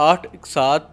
8 7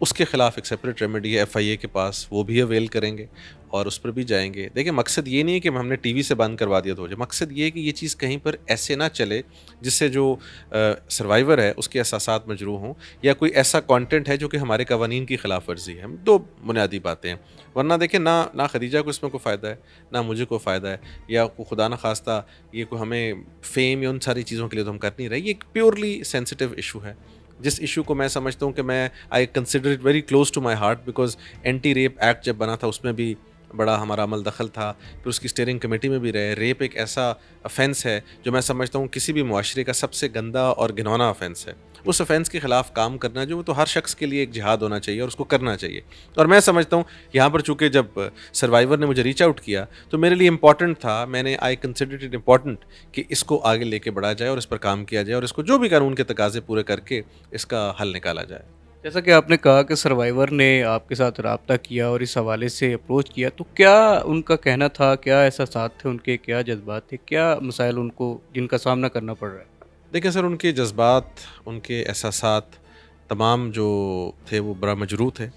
اس کے خلاف ایک سیپریٹ ریمیڈی ہے FIA کے پاس, وہ بھی اویل کریں گے اور اس پر بھی جائیں گے. دیکھیں مقصد یہ نہیں ہے کہ ہم نے TV سے بند کروا دیا تو ہو جائے, مقصد یہ ہے کہ یہ چیز کہیں پر ایسے نہ چلے جس سے جو سروائیور ہے اس کے احساسات مجروح ہوں, یا کوئی ایسا کانٹینٹ ہے جو کہ ہمارے قوانین کی خلاف ورزی ہے. دو بنیادی باتیں ہیں. ورنہ دیکھیں نہ خدیجہ کو اس میں کوئی فائدہ ہے, نہ مجھے کوئی فائدہ ہے, یا کوئی خدا نہ خواستہ یہ کوئی ہمیں فیم یا ان ساری چیزوں کے لیے تو ہم کر نہیں رہے. یہ ایک پیورلی سینسٹیو ایشو ہے, جس ایشو کو میں سمجھتا ہوں کہ میں I consider it very close to my heart, because anti rape act جب بنا تھا اس میں بھی بڑا ہمارا عمل دخل تھا, پھر اس کی اسٹیئرنگ کمیٹی میں بھی رہے. ریپ ایک ایسا افینس ہے جو میں سمجھتا ہوں کسی بھی معاشرے کا سب سے گندا اور گھنونا افینس ہے. اس افینس کے خلاف کام کرنا جو تو ہر شخص کے لیے ایک جہاد ہونا چاہیے اور اس کو کرنا چاہیے. اور میں سمجھتا ہوں یہاں پر چونکہ جب سروائیور نے مجھے ریچ آؤٹ کیا تو میرے لیے امپورٹنٹ تھا, میں نے آئی کنسیڈر اٹ امپورٹنٹ کہ اس کو آگے لے کے بڑھا جائے اور اس پر کام کیا جائے اور اس کو جو بھی قانون کے تقاضے پورے کر کے اس کا حل نکالا جائے. جیسا کہ آپ نے کہا کہ سروائیور نے آپ کے ساتھ رابطہ کیا اور اس حوالے سے اپروچ کیا, تو کیا ان کا کہنا تھا, کیا احساسات تھے ان کے, کیا جذبات تھے, کیا مسائل ان کو جن کا سامنا کرنا پڑ رہا ہے؟ دیکھیں سر, ان کے جذبات, ان کے احساسات تمام جو تھے وہ بڑا مجروح تھے,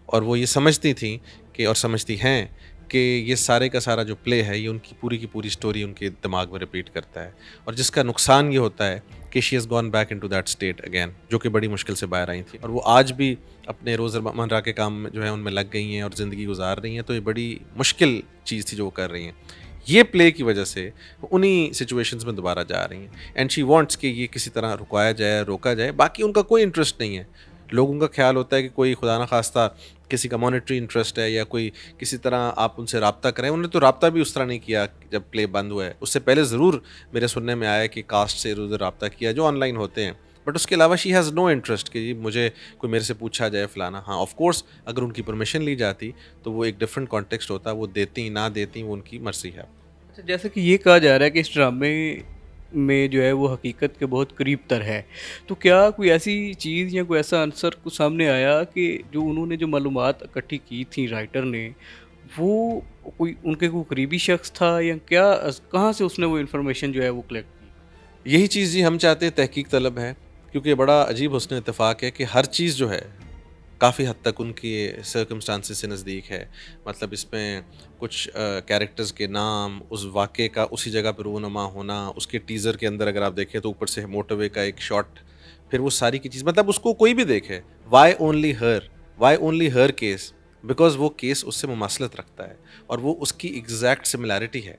اور وہ یہ سمجھتی تھیں کہ اور سمجھتی ہیں کہ یہ سارے کا سارا جو پلے ہے یہ ان کی پوری سٹوری ان کے دماغ میں ریپیٹ کرتا ہے, اور جس کا نقصان یہ ہوتا ہے کہ she has gone back into that state again, جو کہ بڑی مشکل سے باہر آئی تھیں, اور وہ آج بھی اپنے روزمرہ کے کام جو ہے ان میں لگ گئی ہیں اور زندگی گزار رہی ہیں. تو یہ بڑی مشکل چیز تھی جو وہ کر رہی ہیں. یہ پلے کی وجہ سے انہی سچویشنز میں دوبارہ جا رہی ہیں, اینڈ شی وانٹس کہ یہ کسی طرح رکایا جائے, روکا جائے. باقی ان کا کوئی انٹرسٹ نہیں ہے. لوگوں کا خیال ہوتا ہے کہ کوئی خدا نہ خواستہ کسی کا مانیٹری انٹرسٹ ہے یا کوئی کسی طرح آپ ان سے رابطہ کریں. انہوں نے تو رابطہ بھی اس طرح نہیں کیا جب پلے بند ہوا ہے. اس سے پہلے ضرور میرے سننے میں آیا کہ کاسٹ سے ادھر رابطہ کیا جو آن لائن ہوتے ہیں, بٹ اس کے علاوہ شی ہیز نو انٹرسٹ کہ مجھے کوئی میرے سے پوچھا جائے فلانا. ہاں آف کورس اگر ان کی پرمیشن لی جاتی تو وہ ایک ڈفرینٹ کانٹیکسٹ ہوتا, وہ دیتی نہ دیتی وہ ان کی مرضی ہے. اچھا, جیسا کہ یہ کہا جا رہا ہے کہ اس ڈرامے میں جو ہے وہ حقیقت کے بہت قریب تر ہے, تو کیا کوئی ایسی چیز یا کوئی ایسا عنصر کو سامنے آیا کہ جو انہوں نے جو معلومات اکٹھی کی تھیں رائٹر نے, وہ کوئی ان کے کوئی قریبی شخص تھا, یا کیا کہاں سے اس نے وہ انفارمیشن جو ہے وہ کلیکٹ کی؟ یہی چیز جی ہم چاہتے ہیں, تحقیق طلب ہے, کیونکہ یہ بڑا عجیب حسن اتفاق ہے کہ ہر چیز جو ہے کافی حد تک ان کی سرکمسٹانسز سے نزدیک ہے. مطلب اس میں کچھ کیریکٹرز کے نام, اس واقعے کا اسی جگہ پہ رونما ہونا, اس کے ٹیزر کے اندر اگر آپ دیکھیں تو اوپر سے موٹر وے کا ایک شاٹ, پھر وہ ساری کی چیز, مطلب اس کو کوئی بھی دیکھے, why only her case, because وہ کیس اس سے مماثلت رکھتا ہے اور وہ اس کی ایگزیکٹ سملیرٹی ہے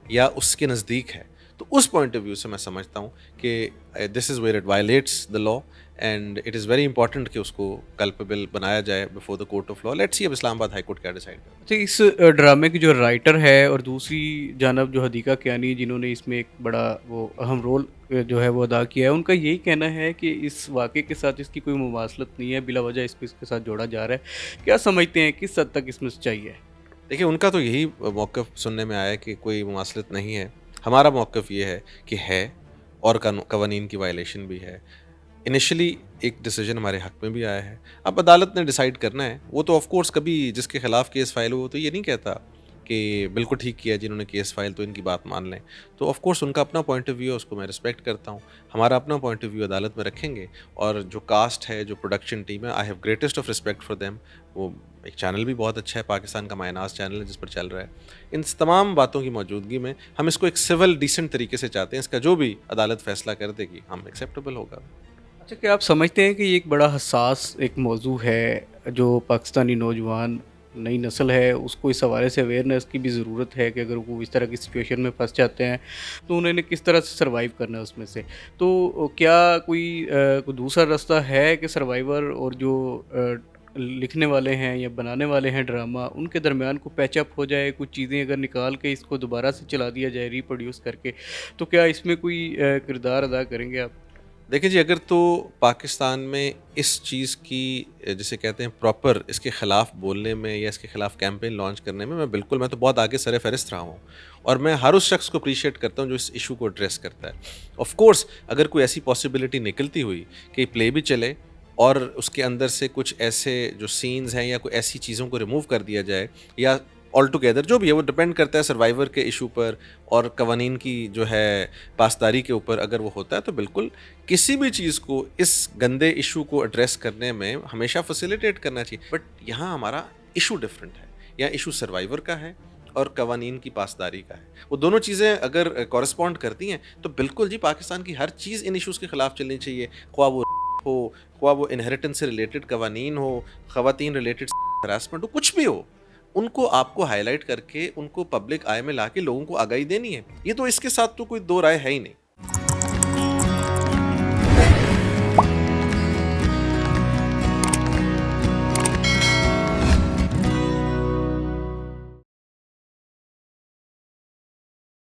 یا اس کے نزدیک ہے. تو اس پوائنٹ آف ویو سے میں سمجھتا ہوں کہ this is where it violates the law, and it is very important کہ اس کو کلپیبل بنایا جائے before the court of law. Let's see اب اسلام آباد ہائی کورٹ کیا ڈیسائڈ کرتا ہے. اچھا, اس ڈرامے کی جو رائٹر ہے اور دوسری جانب جو حدیقہ کیانی جنہوں نے اس میں ایک بڑا وہ اہم رول جو ہے وہ ادا کیا ہے, ان کا یہی کہنا ہے کہ اس واقعے کے ساتھ اس کی کوئی مماثلت نہیں ہے, بلا وجہ اس کو اس کے ساتھ جوڑا جا رہا ہے. کیا سمجھتے ہیں کس حد تک اس میں سچائی ہے؟ دیکھیں ان کا تو یہی موقف سننے میں آیا کہ کوئی مماثلت نہیں ہے. ہمارا موقف یہ ہے کہ ہے, اور قوانین کی وائلیشن بھی ہے. انیشلی ایک ڈیسیجن ہمارے حق میں بھی آیا ہے, اب عدالت نے ڈیسائیڈ کرنا ہے. وہ تو آف کورس کبھی جس کے خلاف کیس فائل ہو تو یہ نہیں کہتا کہ بالکل ٹھیک کیا جنہوں نے کیس فائل, تو ان کی بات مان لیں. تو آف کورس ان کا اپنا پوائنٹ آف ویو ہے, اس کو میں رسپیکٹ کرتا ہوں. ہمارا اپنا پوائنٹ آف ویو عدالت میں رکھیں گے, اور جو کاسٹ ہے, جو پروڈکشن ٹیم ہے, I have greatest of respect for them. وہ ایک چینل بھی بہت اچھا ہے, پاکستان کا مائناز چینل ہے جس پر چل رہا ہے. ان تمام باتوں کی موجودگی میں ہم اس کو ایک سول ڈیسنٹ طریقے سے چاہتے ہیں. اس کا جو بھی عدالت فیصلہ کر دے گی ہم ایکسیپٹیبل ہوگا. اچھا, کیا آپ سمجھتے ہیں کہ یہ ایک بڑا حساس ایک موضوع ہے جو پاکستانی نوجوان نئی نسل ہے اس کو اس حوالے سے اویئرنیس کی بھی ضرورت ہے کہ اگر وہ اس طرح کی سچویشن میں پھنس جاتے ہیں تو انہیں کس طرح سے سروائیو کرنا ہے اس میں سے؟ تو کیا کوئی دوسرا راستہ ہے کہ سروائیور اور جو لکھنے والے ہیں یا بنانے والے ہیں ڈرامہ, ان کے درمیان کو پیچ اپ ہو جائے, کچھ چیزیں اگر نکال کے اس کو دوبارہ سے چلا دیا جائے ریپروڈیوس کر کے, تو کیا اس میں کوئی کردار ادا کریں گے آپ؟ دیکھیں جی, اگر تو پاکستان میں اس چیز کی جسے کہتے ہیں پراپر اس کے خلاف بولنے میں یا اس کے خلاف کیمپین لانچ کرنے میں میں تو بہت آگے سر فہرست رہا ہوں, اور میں ہر اس شخص کو اپریشیٹ کرتا ہوں جو اس ایشو کو ایڈریس کرتا ہے. آف کورس اگر کوئی ایسی پاسبلٹی نکلتی ہوئی کہ پلے بھی چلے اور اس کے اندر سے کچھ ایسے جو سینز ہیں یا کوئی ایسی چیزوں کو ریموو کر دیا جائے, یا آل ٹوگیدر جو بھی ہے وہ ڈپینڈ کرتا ہے سروائیور کے ایشو پر اور قوانین کی جو ہے پاسداری کے اوپر. اگر وہ ہوتا ہے تو بالکل کسی بھی چیز کو اس گندے ایشو کو ایڈریس کرنے میں ہمیشہ فیسیلیٹیٹ کرنا چاہیے. بٹ یہاں ہمارا ایشو ڈفرینٹ ہے. یہاں ایشو سروائیور کا ہے اور قوانین کی پاسداری کا ہے. وہ دونوں چیزیں اگر کورسپونڈ کرتی ہیں تو بالکل جی پاکستان کی ہر چیز ان ایشوز کے خلاف چلنی چاہیے, خواہ وہ ہو, خواہ وہ انہیریٹنس سے ریلیٹڈ قوانین ہو, خواتین ریلیٹڈ ہراسمنٹ ہو, کچھ بھی ہو, ان کو آپ کو ہائی لائٹ کر کے ان کو پبلک آئے میں لا کے لوگوں کو آگاہی دینی ہے. یہ تو اس کے ساتھ تو کوئی دو رائے ہے ہی نہیں.